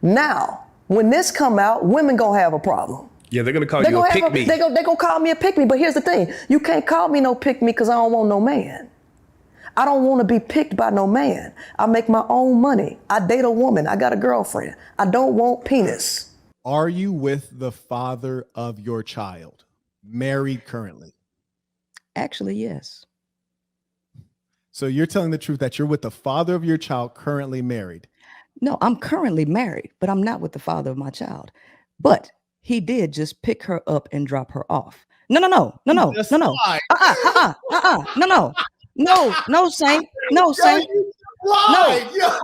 Now, when this come out, women gonna have a problem. Yeah, they're gonna call you a pick me. They gonna call me a pick me. But here's the thing: you can't call me no pick me because I don't want no man. I don't want to be picked by no man. I make my own money. I date a woman. I got a girlfriend. I don't want penis. Are you with the father of your child? Married currently? Actually, yes. So you're telling the truth that you're with the father of your child currently married? No, I'm currently married, but I'm not with the father of my child. But he did just pick her up and drop her off. No. No, Saint. No, Saint.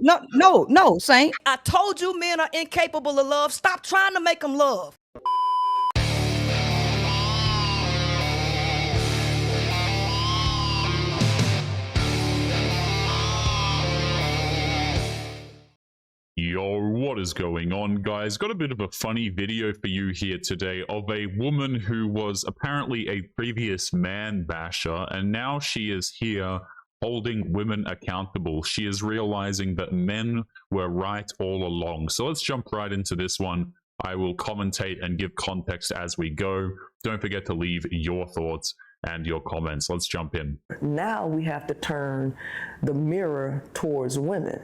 No, Saint. I told you men are incapable of love. Stop trying to make them love. Yo, what is going on, guys? Got a bit of a funny video for you here today of a woman who was apparently a previous man basher, and now she is here holding women accountable. She is realizing that men were right all along. So let's jump right into this one. I will commentate and give context as we go. Don't forget to leave your thoughts and your comments. Let's jump in. Now we have to turn the mirror towards women.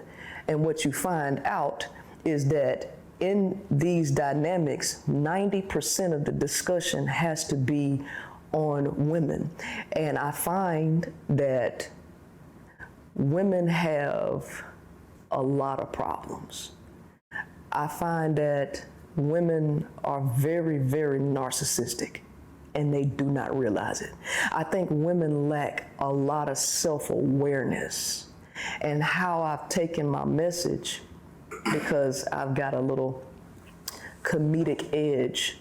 And what you find out is that in these dynamics, 90% of the discussion has to be on women. And I find that women have a lot of problems. I find that women are very, very narcissistic, and they do not realize it. I think women lack a lot of self-awareness. And how I've taken my message, because I've got a little comedic edge,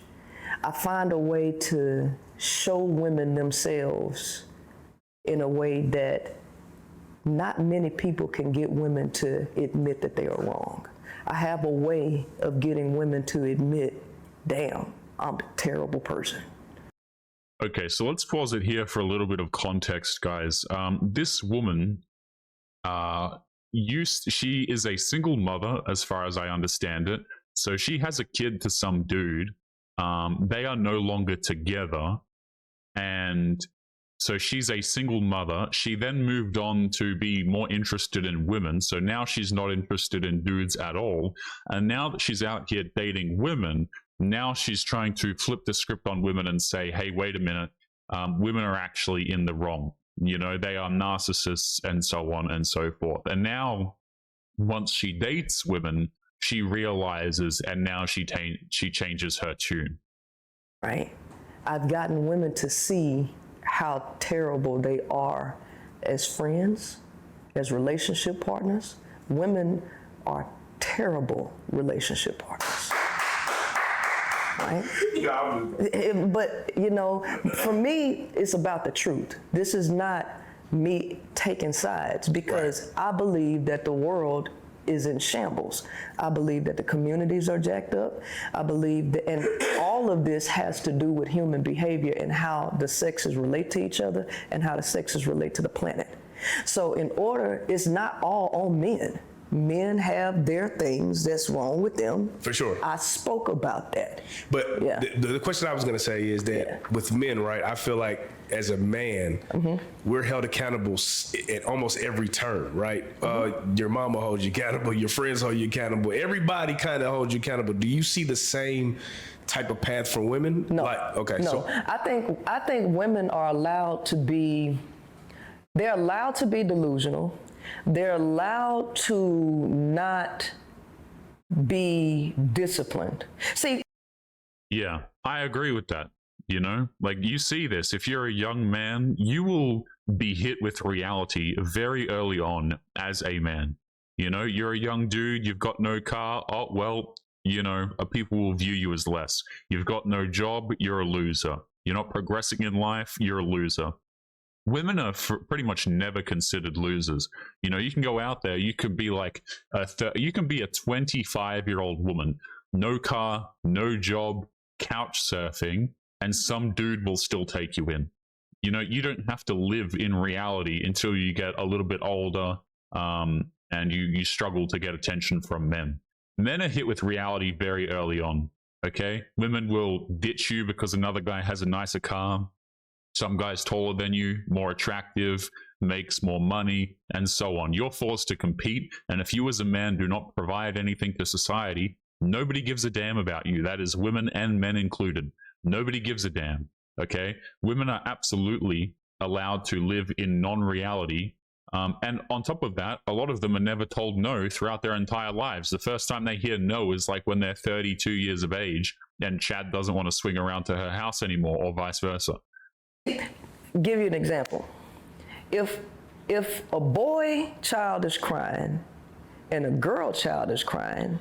I find a way to show women themselves in a way that not many people can get women to admit that they are wrong. I have a way of getting women to admit, damn, I'm a terrible person. Okay, so let's pause it here for a little bit of context, guys. This woman, she is a single mother, as far as I understand it. So she has a kid to some dude. They are no longer together, and so she's a single mother. She then moved on to be more interested in women. So now she's not interested in dudes at all. And now that she's out here dating women, now she's trying to flip the script on women and say, hey, wait a minute, women are actually in the wrong. You know, they are narcissists and so on and so forth. And now, once she dates women, she realizes, and now she changes her tune. Right. I've gotten women to see how terrible they are as friends, as relationship partners. Women are terrible relationship partners. Right? But, you know, for me, it's about the truth. This is not me taking sides, because I believe that the world is in shambles. I believe that the communities are jacked up. I believe that, and all of this has to do with human behavior and how the sexes relate to each other and how the sexes relate to the planet. So it's not all on men. Men have their things that's wrong with them. For sure. I spoke about that. But yeah. the question I was going to say is that with men, right, I feel like as a man, we're held accountable at almost every turn, right? Your mama holds you accountable, your friends hold you accountable, everybody kind of holds you accountable. Do you see the same type of path for women? No. Okay. No. So I think women are allowed to be, they're allowed to be delusional. They're allowed to not be disciplined. See. Yeah, I agree with that. You know, like you see this, if you're a young man, you will be hit with reality very early on as a man. You know, you're a young dude, you've got no car. Oh, well, you know, people will view you as less. You've got no job, you're a loser. You're not progressing in life, you're a loser. Women are pretty much never considered losers. You know, you can go out there, you could be like you can be a 25-year-old woman, no car, no job, couch surfing, and some dude will still take you in. You know, you don't have to live in reality until you get a little bit older, and you struggle to get attention from men. Men are hit with reality very early on. Okay, women will ditch you because another guy has a nicer car. Some guy's taller than you, more attractive, makes more money, and so on. You're forced to compete, and if you as a man do not provide anything to society, nobody gives a damn about you. That is women and men included. Nobody gives a damn, okay? Women are absolutely allowed to live in non-reality. And on top of that, a lot of them are never told no throughout their entire lives. The first time they hear no is like when they're 32 years of age and Chad doesn't want to swing around to her house anymore, or vice versa. Give you an example. If a boy child is crying and a girl child is crying,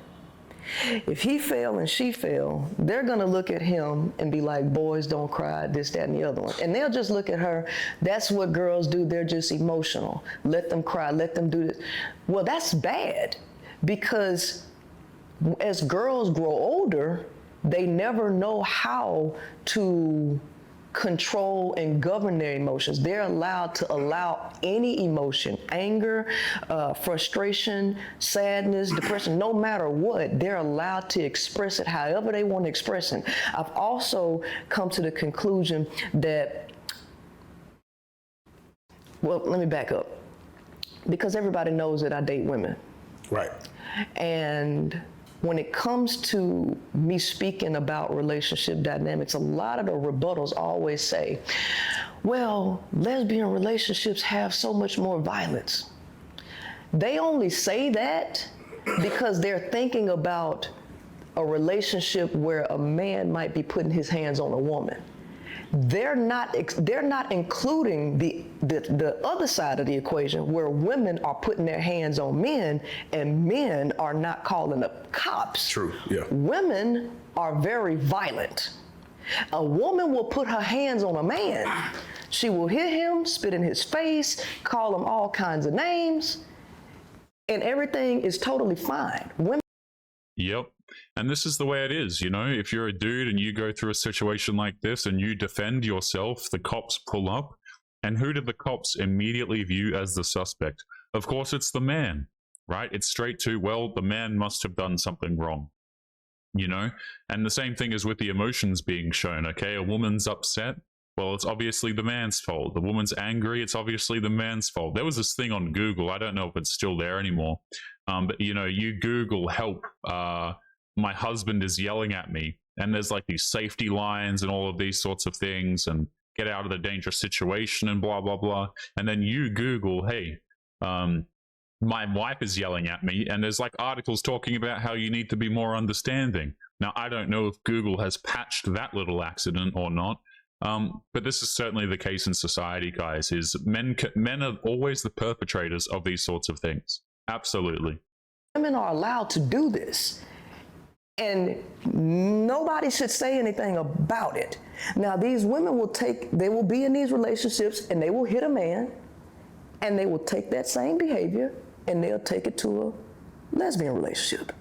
if he fell and she fell, they're gonna look at him and be like, boys don't cry, this, that, and the other one. And they'll just look at her, that's what girls do, they're just emotional. Let them cry, let them do this. Well, that's bad, because as girls grow older, they never know how to control and govern their emotions. They're allowed to allow any emotion, anger, frustration, sadness, depression, no matter what, they're allowed to express it however they want to express it. I've also come to the conclusion that, well, let me back up, because everybody knows that I date women. Right. And when it comes to me speaking about relationship dynamics, a lot of the rebuttals always say, well, lesbian relationships have so much more violence. They only say that because they're thinking about a relationship where a man might be putting his hands on a woman. They're not including the other side of the equation, where women are putting their hands on men and men are not calling the cops. True, yeah. Women are very violent. A woman will put her hands on a man. She will hit him, spit in his face, call him all kinds of names, and everything is totally fine. Women. Yep. And this is the way it is, you know, if you're a dude and you go through a situation like this and you defend yourself, the cops pull up, and who do the cops immediately view as the suspect? Of course, it's the man, right? It's straight to, well, the man must have done something wrong, you know? And the same thing is with the emotions being shown, okay? A woman's upset, well, it's obviously the man's fault. The woman's angry, it's obviously the man's fault. There was this thing on Google, I don't know if it's still there anymore, but, you know, you Google help, my husband is yelling at me, and there's like these safety lines and all of these sorts of things, and get out of the dangerous situation and blah, blah, blah. And then you Google, hey, my wife is yelling at me, and there's like articles talking about how you need to be more understanding. Now, I don't know if Google has patched that little accident or not, but this is certainly the case in society, guys, is men are always the perpetrators of these sorts of things. Absolutely. Women are allowed to do this. And nobody should say anything about it. Now, these women they will be in these relationships and they will hit a man, and they will take that same behavior and they'll take it to a lesbian relationship.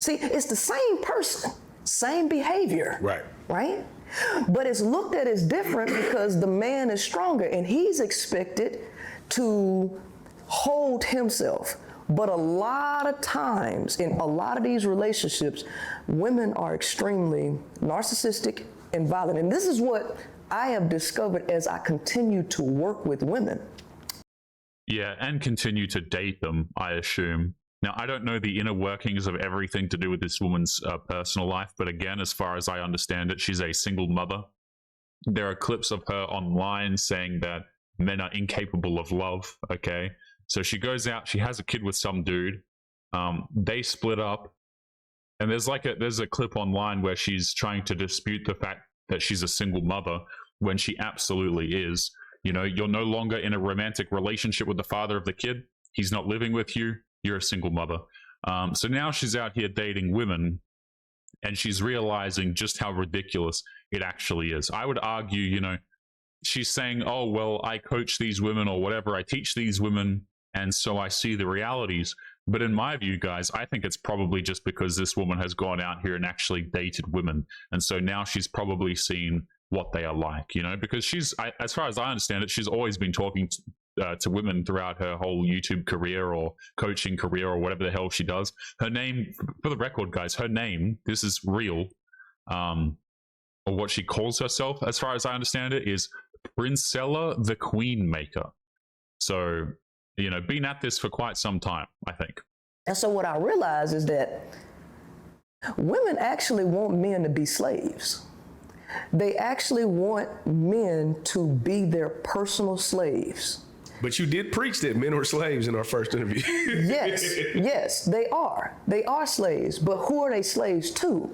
See, it's the same person, same behavior. Right. Right? But it's looked at as different because the man is stronger and he's expected to hold himself. But a lot of times, in a lot of these relationships, women are extremely narcissistic and violent. And this is what I have discovered as I continue to work with women. Yeah, and continue to date them, I assume. Now, I don't know the inner workings of everything to do with this woman's personal life, but again, as far as I understand it, she's a single mother. There are clips of her online saying that men are incapable of love, okay? So she goes out, she has a kid with some dude, they split up, and there's a clip online where she's trying to dispute the fact that she's a single mother when she absolutely is. You know, you're no longer in a romantic relationship with the father of the kid. He's not living with you. You're a single mother. So now she's out here dating women, and she's realizing just how ridiculous it actually is. I would argue, you know, she's saying, oh, well, I coach these women or whatever. I teach these women, and so I see the realities. But in my view, guys, I think it's probably just because this woman has gone out here and actually dated women. And so now she's probably seen what they are like, you know, because as far as I understand it, she's always been talking to women throughout her whole YouTube career or coaching career or whatever the hell she does. Her name, for the record, guys, her name, this is real, or what she calls herself, as far as I understand it, is Princella the Queen Maker. So, you know, been at this for quite some time, I think. And so what I realize is that women actually want men to be slaves. They actually want men to be their personal slaves. But you did preach that men were slaves in our first interview. Yes, they are. They are slaves. But who are they slaves to?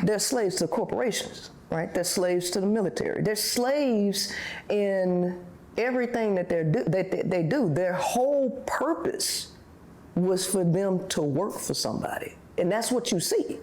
They're slaves to corporations, right? They're slaves to the military. They're slaves in everything that they do. Their whole purpose was for them to work for somebody. And that's what you see.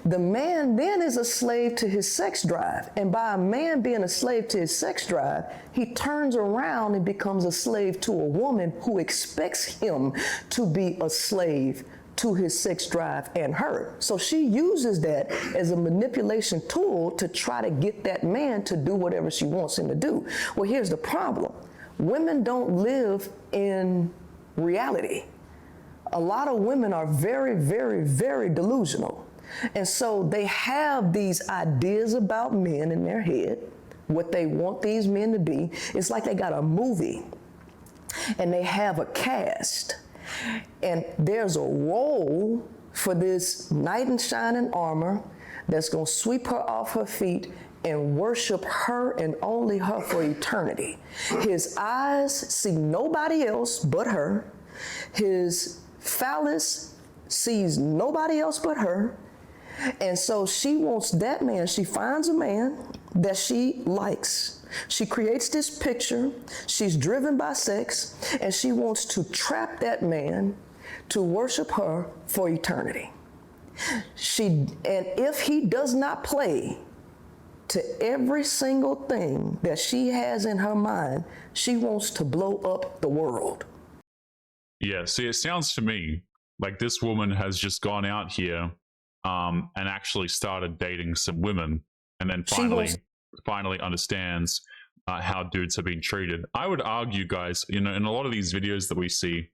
The man then is a slave to his sex drive. And by a man being a slave to his sex drive, he turns around and becomes a slave to a woman who expects him to be a slave to his sex drive and her. So she uses that as a manipulation tool to try to get that man to do whatever she wants him to do. Well, here's the problem. Women don't live in reality. A lot of women are very, very, very delusional. And so they have these ideas about men in their head, what they want these men to be. It's like they got a movie and they have a cast. And there's a role for this knight in shining armor that's going to sweep her off her feet and worship her and only her for eternity. His eyes see nobody else but her. His phallus sees nobody else but her. And so she wants that man. She finds a man that she likes. She creates this picture. She's driven by sex, and she wants to trap that man to worship her for eternity. And if he does not play to every single thing that she has in her mind, she wants to blow up the world. Yeah, see, it sounds to me like this woman has just gone out here and actually started dating some women, and then finally understands how dudes have been treated. I would argue, guys, you know, in a lot of these videos that we see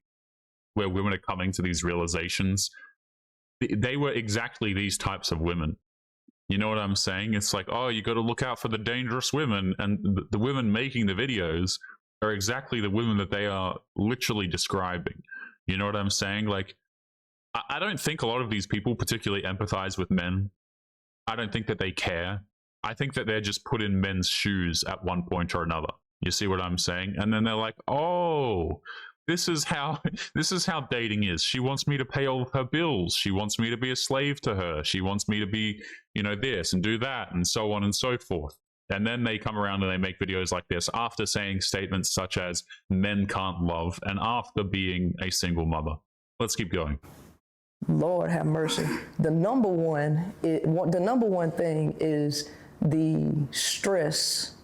where women are coming to these realizations, they were exactly these types of women. You know what I'm saying? It's like, oh, you got to look out for the dangerous women, and the women making the videos are exactly the women that they are literally describing. You know what I'm saying? Like, I don't think a lot of these people particularly empathize with men. I don't think that they care. I think that they're just put in men's shoes at one point or another. You see what I'm saying? And then they're like, oh, this is how dating is. She wants me to pay all of her bills. She wants me to be a slave to her. She wants me to be, you know, this and do that and so on and so forth. And then they come around and they make videos like this after saying statements such as men can't love and after being a single mother. Let's keep going. Lord have mercy. The number one thing is the stress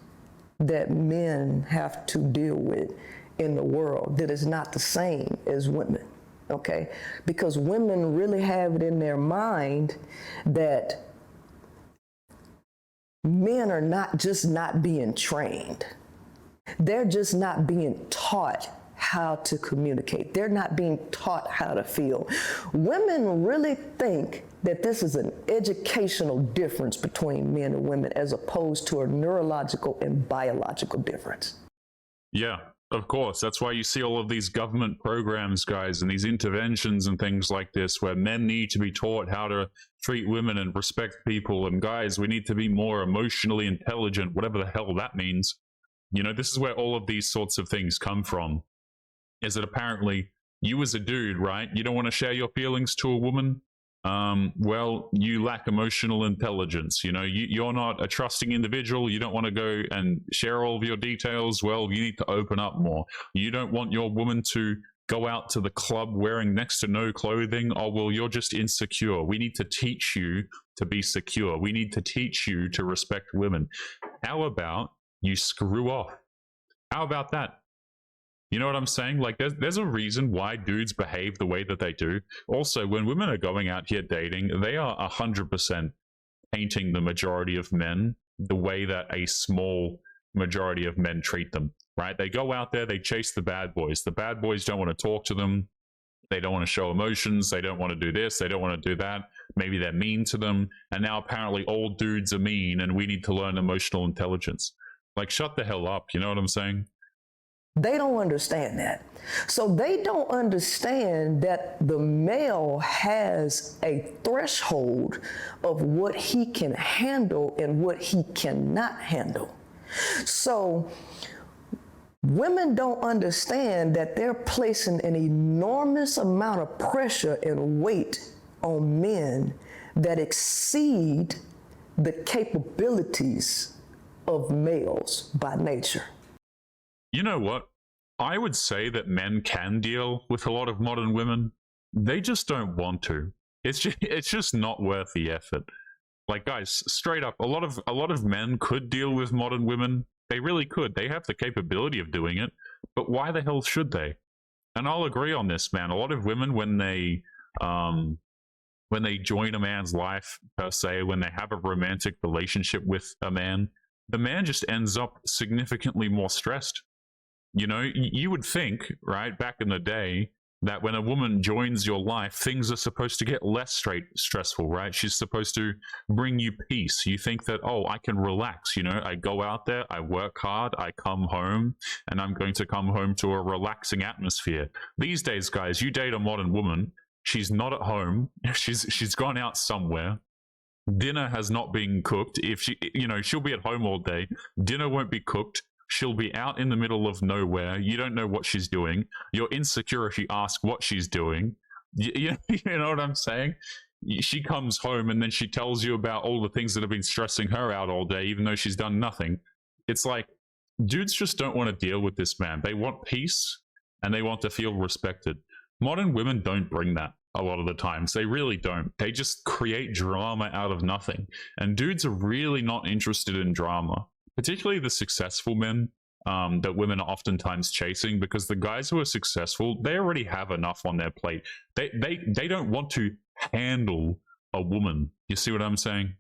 that men have to deal with in the world that is not the same as women, okay? Because women really have it in their mind that men are not being trained. They're just not being taught how to communicate. They're not being taught how to feel. Women really think that this is an educational difference between men and women as opposed to a neurological and biological difference. Yeah, of course. That's why you see all of these government programs, guys, and these interventions and things like this where men need to be taught how to treat women and respect people. And guys, we need to be more emotionally intelligent, whatever the hell that means. You know, this is where all of these sorts of things come from. Is that apparently you as a dude, right? You don't want to share your feelings to a woman. Well, you lack emotional intelligence. You know, you're not a trusting individual. You don't want to go and share all of your details. Well, you need to open up more. You don't want your woman to go out to the club wearing next to no clothing. Oh, well, you're just insecure. We need to teach you to be secure. We need to teach you to respect women. How about you screw off? How about that? You know what I'm saying? Like, there's a reason why dudes behave the way that they do. Also, when women are going out here dating, they are 100% painting the majority of men the way that a small majority of men treat them. right? They go out there, they chase the bad boys. The bad boys don't want to talk to them. They don't want to show emotions. They don't want to do this. They don't want to do that. Maybe they're mean to them. And now apparently all dudes are mean and we need to learn emotional intelligence. Like, shut the hell up. You know what I'm saying? They don't understand that. So they don't understand that the male has a threshold of what he can handle and what he cannot handle. So women don't understand that they're placing an enormous amount of pressure and weight on men that exceed the capabilities of males by nature. You know what? I would say that men can deal with a lot of modern women. They just don't want to. It's just not worth the effort. Like, guys, straight up, a lot of men could deal with modern women. They really could. They have the capability of doing it. But why the hell should they? And I'll agree on this, man. A lot of women, when they join a man's life, per se, when they have a romantic relationship with a man, the man just ends up significantly more stressed. You know, you would think, right, back in the day, that when a woman joins your life, things are supposed to get less stressful, right? She's supposed to bring you peace. You think that, oh, I can relax, you know, I go out there, I work hard, I come home, and I'm going to come home to a relaxing atmosphere. These days, guys, you date a modern woman, she's not at home, she's gone out somewhere. Dinner has not been cooked. If she, you know, she'll be at home all day, dinner won't be cooked. She'll be out in the middle of nowhere. You don't know what she's doing. You're insecure if you ask what she's doing. You know what I'm saying? She comes home and then she tells you about all the things that have been stressing her out all day, even though she's done nothing. It's like, dudes just don't want to deal with this, man. They want peace and they want to feel respected. Modern women don't bring that a lot of the times. They really don't. They just create drama out of nothing. And dudes are really not interested in drama. Particularly the successful men that women are oftentimes chasing, because the guys who are successful, they already have enough on their plate. They don't want to handle a woman. You see what I'm saying?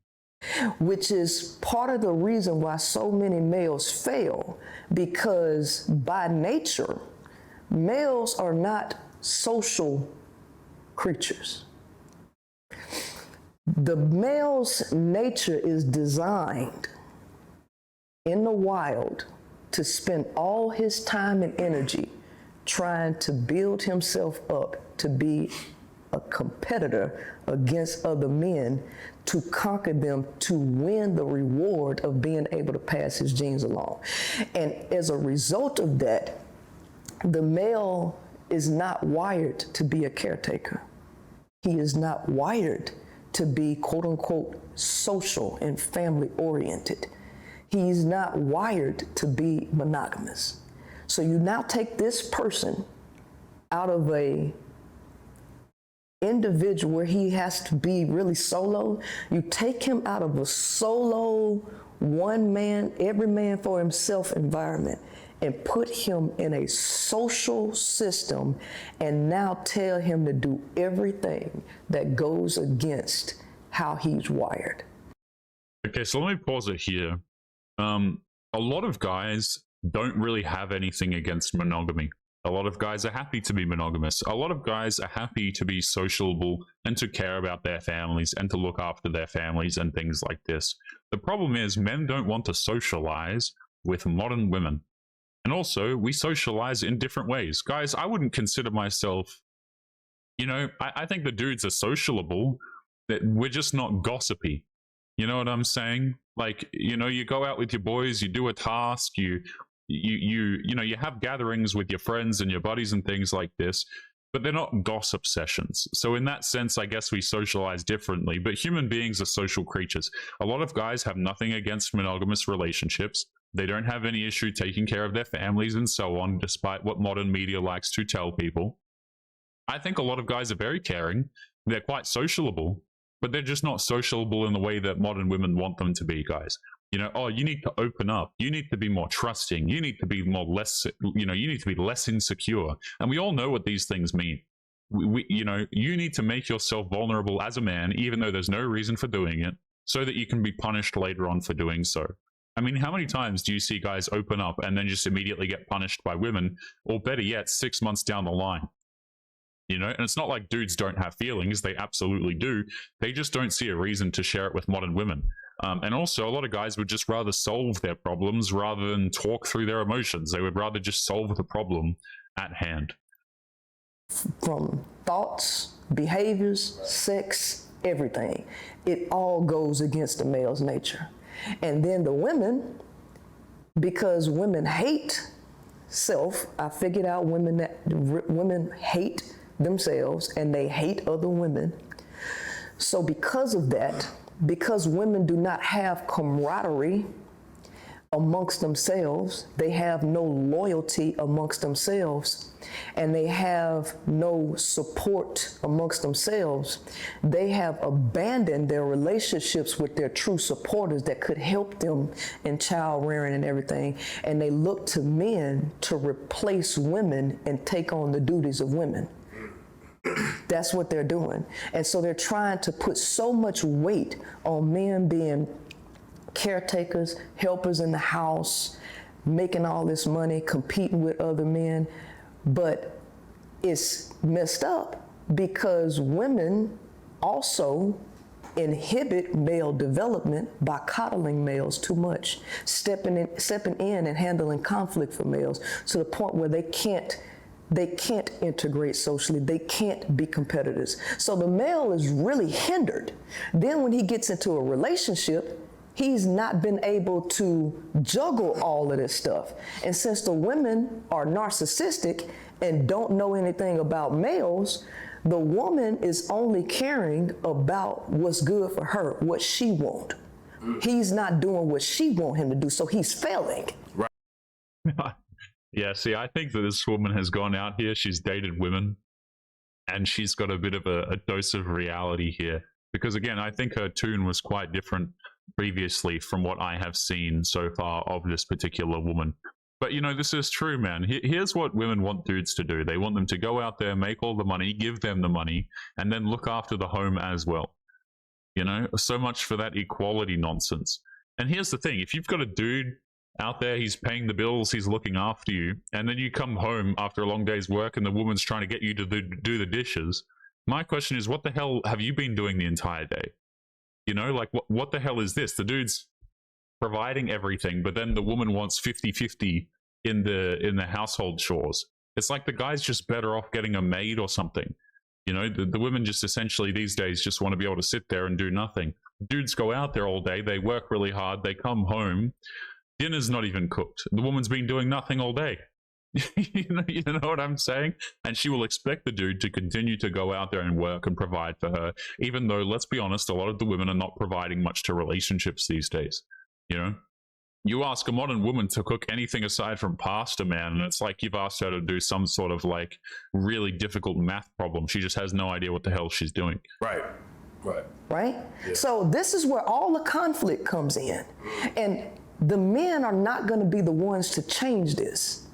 Which is part of the reason why so many males fail, because by nature, males are not social creatures. The male's nature is designed in the wild to spend all his time and energy trying to build himself up to be a competitor against other men, to conquer them, to win the reward of being able to pass his genes along. And as a result of that, the male is not wired to be a caretaker. He is not wired to be, quote unquote, social and family oriented. He's not wired to be monogamous. So you now take this person out of a individual where he has to be really solo. You take him out of a solo, one man, every man for himself environment and put him in a social system and now tell him to do everything that goes against how he's wired. Okay, so let me pause it here. A lot of guys don't really have anything against monogamy. A lot of guys are happy to be monogamous. A lot of guys are happy to be sociable and to care about their families and to look after their families and things like this. The problem is men don't want to socialize with modern women. And also, we socialize in different ways. Guys, I wouldn't consider myself, you know, I think the dudes are sociable, that we're just not gossipy. You know what I'm saying? Like, you know, you go out with your boys, you do a task, you know, you have gatherings with your friends and your buddies and things like this, but they're not gossip sessions. So in that sense, I guess we socialize differently, but human beings are social creatures. A lot of guys have nothing against monogamous relationships. They don't have any issue taking care of their families and so on, despite what modern media likes to tell people. I think a lot of guys are very caring. They're quite sociable, but they're just not sociable in the way that modern women want them to be, guys. You know, oh, you need to open up. You need to be more trusting. You need to be less, you know, you need to be less insecure. And we all know what these things mean. You know, you need to make yourself vulnerable as a man, even though there's no reason for doing it, so that you can be punished later on for doing so. I mean, how many times do you see guys open up and then just immediately get punished by women, or better yet, 6 months down the line? You know, and it's not like dudes don't have feelings. They absolutely do. They just don't see a reason to share it with modern women. And also, a lot of guys would just rather solve their problems rather than talk through their emotions. They would rather just solve the problem at hand. From thoughts, behaviors, sex, everything. It all goes against the male's nature. And then the women, because women hate self, I figured out women hate themselves and they hate other women. So because of that, because women do not have camaraderie amongst themselves, they have no loyalty amongst themselves, and they have no support amongst themselves, they have abandoned their relationships with their true supporters that could help them in child rearing and everything, and they look to men to replace women and take on the duties of women. That's what they're doing. And so they're trying to put so much weight on men being caretakers, helpers in the house, making all this money, competing with other men. But it's messed up because women also inhibit male development by coddling males too much, stepping in and handling conflict for males to the point where they can't integrate socially. They can't be competitors. So the male is really hindered. Then when he gets into a relationship, he's not been able to juggle all of this stuff. And since the women are narcissistic and don't know anything about males, the woman is only caring about what's good for her, what she wants. He's not doing what she wants him to do, so he's failing. Right. Yeah, see, I think that this woman has gone out here, she's dated women, and she's got a bit of a dose of reality here. Because again, I think her tune was quite different previously from what I have seen so far of this particular woman. But you know, this is true, man. Here's what women want dudes to do. They want them to go out there, make all the money, give them the money, and then look after the home as well. You know, so much for that equality nonsense. And here's the thing, if you've got a dude out there, he's paying the bills, he's looking after you, and then you come home after a long day's work and the woman's trying to get you to do the dishes, my question is, what the hell have you been doing the entire day? You know, like, what the hell is this? The dude's providing everything, but then the woman wants 50-50 in the household chores. It's like the guy's just better off getting a maid or something. You know, the women just essentially these days just want to be able to sit there and do nothing. Dudes go out there all day, they work really hard, they come home, dinner's not even cooked. The woman's been doing nothing all day. you know what I'm saying? And she will expect the dude to continue to go out there and work and provide for her, even though, let's be honest, a lot of the women are not providing much to relationships these days. You know, you ask a modern woman to cook anything aside from pasta, man, and it's like you've asked her to do some sort of like really difficult math problem. She just has no idea what the hell she's doing. Right. Yeah. So this is where all the conflict comes in. And the men are not going to be the ones to change this.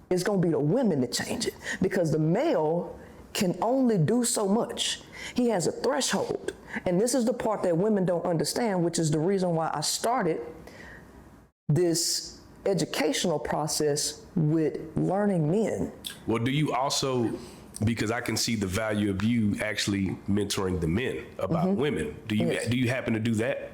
It's going to be the women to change it, because the male can only do so much. He has a threshold. And this is the part that women don't understand, which is the reason why I started this educational process with learning men. Well, do you also, because I can see the value of you actually mentoring the men about women. Do you happen to do that?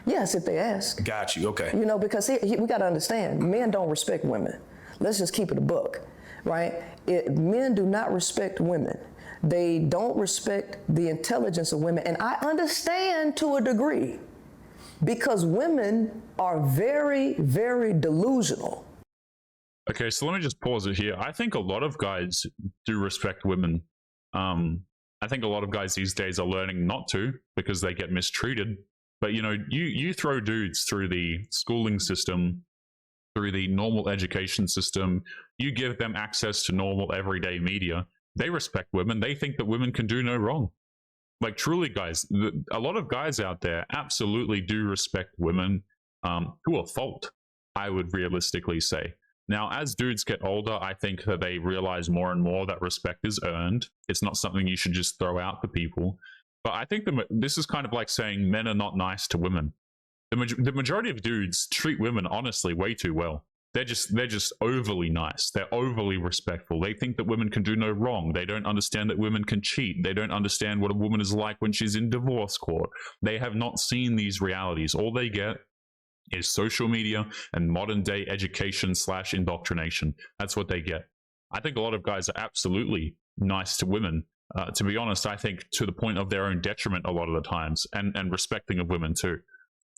Yes, if they ask. Got you. Okay. You know, because we got to understand, men don't respect women. Let's just keep it a buck, right? Men do not respect women. They don't respect the intelligence of women. And I understand to a degree, because women are very, very delusional. Okay, so let me just pause it here. I think a lot of guys do respect women. I think a lot of guys these days are learning not to, because they get mistreated. But you know, you throw dudes through the schooling system, through the normal education system, you give them access to normal everyday media, they respect women. They think that women can do no wrong. Like, truly, guys, a lot of guys out there absolutely do respect women, to a fault, I would realistically say. Now, as dudes get older, I think that they realize more and more that respect is earned. It's not something you should just throw out to people. But I think this is kind of like saying men are not nice to women. The majority of dudes treat women honestly way too well. They're just overly nice. They're overly respectful. They think that women can do no wrong. They don't understand that women can cheat. They don't understand what a woman is like when she's in divorce court. They have not seen these realities. All they get is social media and modern day education / indoctrination. That's what they get. I think a lot of guys are absolutely nice to women. To be honest, I think to the point of their own detriment a lot of the times, and respecting of women too.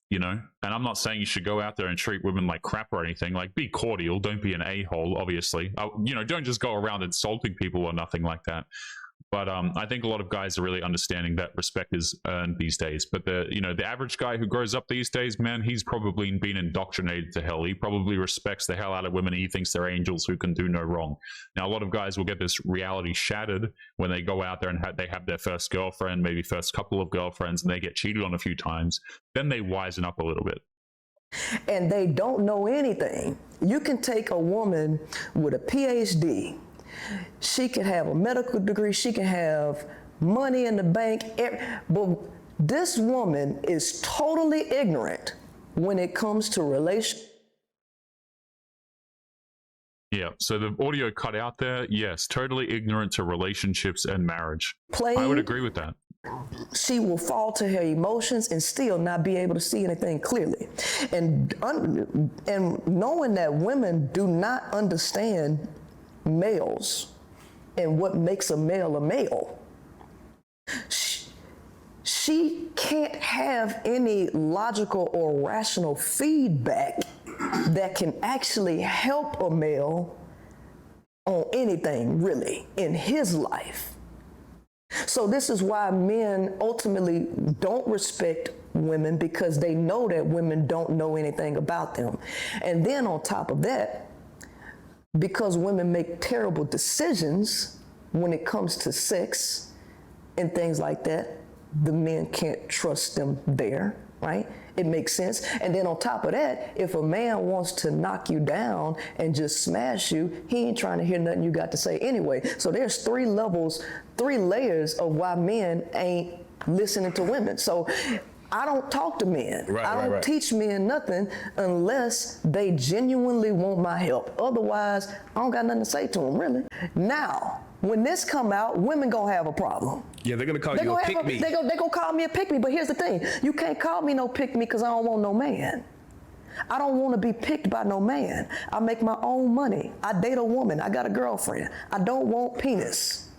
You know, and I'm not saying you should go out there and treat women like crap or anything. Like, be cordial, don't be an a-hole, obviously. You know, don't just go around insulting people or nothing like that. But I think a lot of guys are really understanding that respect is earned these days. But the average guy who grows up these days, man, he's probably been indoctrinated to hell. He probably respects the hell out of women. And he thinks they're angels who can do no wrong. Now, a lot of guys will get this reality shattered when they go out there and they have their first girlfriend, maybe first couple of girlfriends, and they get cheated on a few times. Then they wisen up a little bit. And they don't know anything. You can take a woman with a PhD. She can have a medical degree. She can have money in the bank. But this woman is totally ignorant when it comes to relationships. Yeah, so the audio cut out there. Yes, totally ignorant to relationships and marriage. I would agree with that. She will fall to her emotions and still not be able to see anything clearly. And knowing that women do not understand males and what makes a male, she can't have any logical or rational feedback that can actually help a male on anything really in his life. So this is why men ultimately don't respect women, because they know that women don't know anything about them. And then on top of that, because women make terrible decisions when it comes to sex and things like that, the men can't trust them there, right? It makes sense. And then on top of that, if a man wants to knock you down and just smash you, he ain't trying to hear nothing you got to say anyway. So there's 3 layers of why men ain't listening to women. So I don't talk to men. I don't teach men nothing unless they genuinely want my help. Otherwise, I don't got nothing to say to them, really. Now, when this come out, women gonna have a problem. Yeah, they're gonna call you a pick-me. They gonna call me a pick-me, but here's the thing. You can't call me no pick-me because I don't want no man. I don't want to be picked by no man. I make my own money. I date a woman. I got a girlfriend. I don't want penis.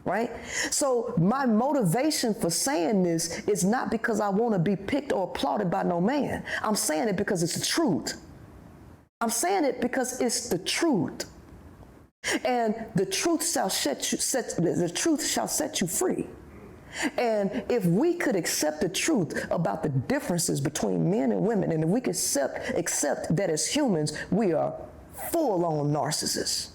Right? So my motivation for saying this is not because I want to be picked or applauded by no man. I'm saying it because it's the truth. I'm saying it because it's the truth. And the truth shall set you free. And if we could accept the truth about the differences between men and women, and if we could accept that as humans, we are full-on narcissists.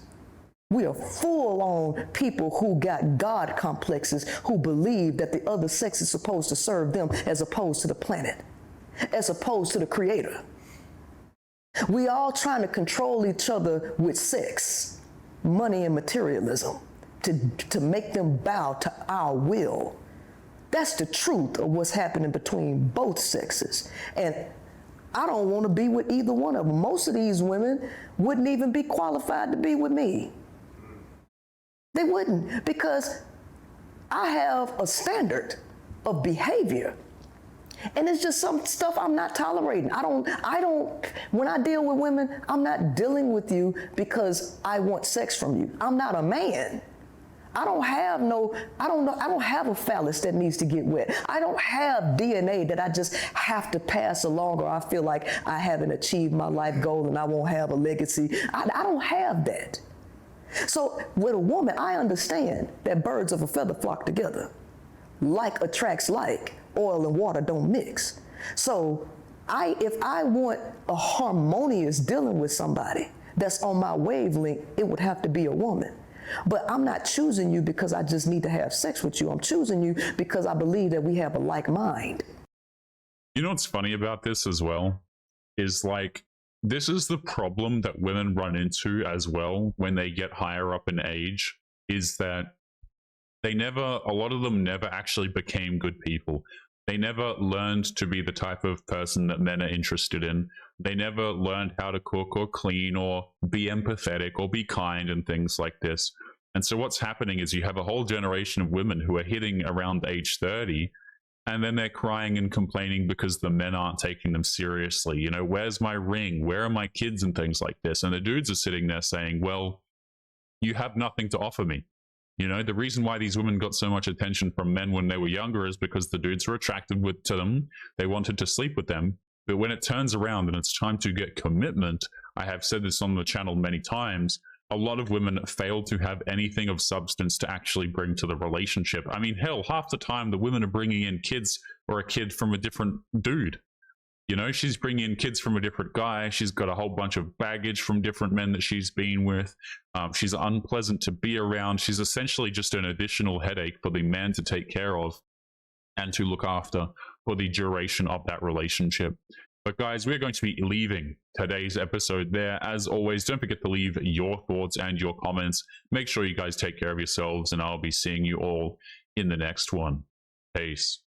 We are full-on people who got God complexes, who believe that the other sex is supposed to serve them as opposed to the planet, as opposed to the creator. We all trying to control each other with sex, money, and materialism to make them bow to our will. That's the truth of what's happening between both sexes. And I don't want to be with either one of them. Most of these women wouldn't even be qualified to be with me. They wouldn't, because I have a standard of behavior. And it's just some stuff I'm not tolerating. I don't, when I deal with women, I'm not dealing with you because I want sex from you. I'm not a man. I don't have a phallus that needs to get wet. I don't have DNA that I just have to pass along, or I feel like I haven't achieved my life goal and I won't have a legacy. I don't have that. So with a woman, I understand that birds of a feather flock together. Like attracts like. Oil and water don't mix. So if I want a harmonious dealing with somebody that's on my wavelength, it would have to be a woman. But I'm not choosing you because I just need to have sex with you. I'm choosing you because I believe that we have a like mind. You know what's funny about this as well? Is like, this is the problem that women run into as well when they get higher up in age, is that a lot of them never actually became good people. They never learned to be the type of person that men are interested in. They never learned how to cook or clean or be empathetic or be kind and things like this. And so what's happening is you have a whole generation of women who are hitting around age 30, and then they're crying and complaining because the men aren't taking them seriously. You know, where's my ring? Where are my kids and things like this? And the dudes are sitting there saying, well, you have nothing to offer me. You know, the reason why these women got so much attention from men when they were younger is because the dudes were attracted to them. They wanted to sleep with them. But when it turns around and it's time to get commitment, I have said this on the channel many times, a lot of women fail to have anything of substance to actually bring to the relationship. I mean, hell, half the time the women are bringing in kids or a kid from a different dude. You know, she's bringing in kids from a different guy. She's got a whole bunch of baggage from different men that she's been with. She's unpleasant to be around. She's essentially just an additional headache for the man to take care of and to look after for the duration of that relationship. But guys, we're going to be leaving today's episode there. As always, don't forget to leave your thoughts and your comments. Make sure you guys take care of yourselves, and I'll be seeing you all in the next one. Peace.